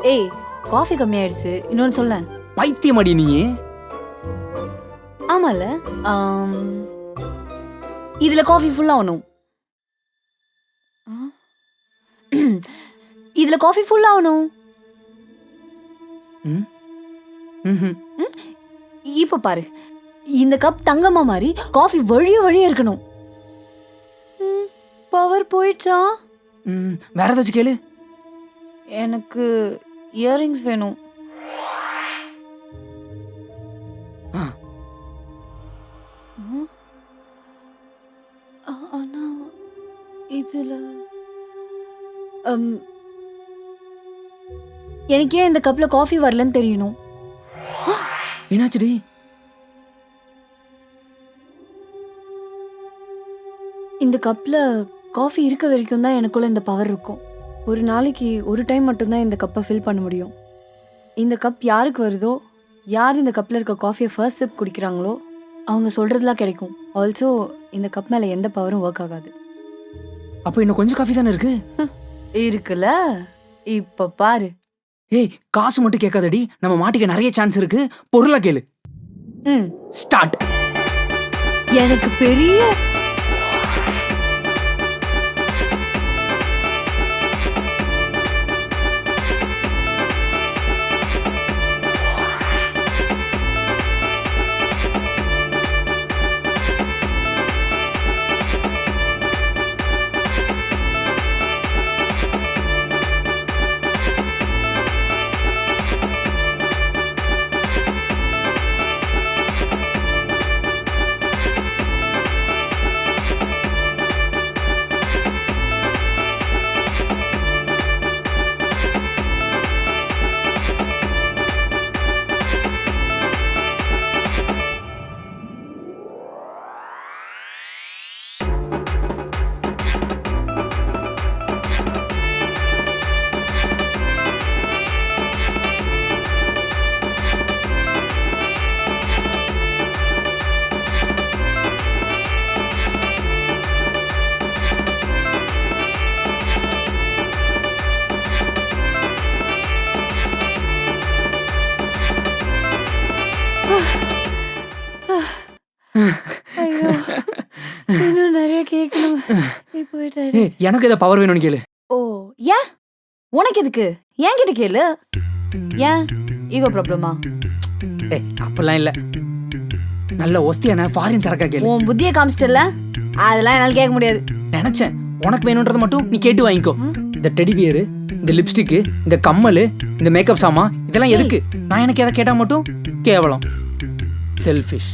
ஏய் காஃபி கம்மியாயிடுச்சு இன்னொன்னு சொல்லேன். பைத்தியமாடி நீ. ஆமால இதுல காஃபி ஃபுல்லா ஆகணும். இதுல காஃபி ஃபுல்லா ஆகணும். இப்ப பாரு, இந்த கப் தங்கமா மாதிரி காஃபி வழிய இருக்கணும். பவர் போயிடுச்சா? வேற ஏதாச்சும் கேளு. எனக்கு இயரிங்ஸ் வேணும். ஆனா இதுல எனக்கு ஏன் இந்த கப்ல காஃபி வரலன்னு தெரியணும். என்னாச்சுடி? இந்த கப்ல காஃபி இருக்க வரைக்கும் தான் எனக்குள்ள இந்த பவர் இருக்கும். ஒரு நாளைக்கு ஒரு டைம் மட்டும்தான் இந்த கப்பை ஃபில் பண்ண முடியும். இந்த கப் யாருக்கு வருதோ, யார் இந்த கப்பில் இருக்க காஃபியை ஃபர்ஸ்ட் சிப் குடிக்கிறாங்களோ அவங்க சொல்கிறதுலாம் கிடைக்கும். ஆல்சோ இந்த கப் மேலே எந்த பவரும் ஒர்க் ஆகாது. அப்போ இன்னும் கொஞ்சம் காஃபி தானே இருக்கு? இருக்குல்ல, இப்போ பாரு. ஏய், காசு மட்டும் கேட்காதடி, நம்ம மாட்டிக்க நிறைய சான்ஸ் இருக்கு. பொருளா கேளு. ஸ்டார்ட். எனக்கு பெரிய இன்னும் நிறைய கேட்கணும். எனக்கு ஏதோ பவர் வேணும்னு கேளு. ஓ, ஏன் உனக்கு எதுக்கு? ஏன் கிட்ட கேளு. ஏன் ஈகோ ப்ராப்ளமா? அப்பெல்லாம் இல்ல. நல்ல ஒஸ்தியான ஃபாரின் சரக்கா கேளு. உன் புத்தியை காமிச்சிட்டல, அதெல்லாம் என்னால கேட்க முடியாது. நினைச்சேன் உனக்கு வேணும்ன்றத மட்டும் நீ கேட்டு வாங்கிக்கோ. இந்த டெடி பியர், இந்த லிப்ஸ்டிக், இந்த கம்மல், இந்த மேக்கப் சாமா, இதெல்லாம் எதுக்கு? நான் எனக்கு எதை கேட்டா மட்டும் கேவலம். செல்ஃபிஷ்.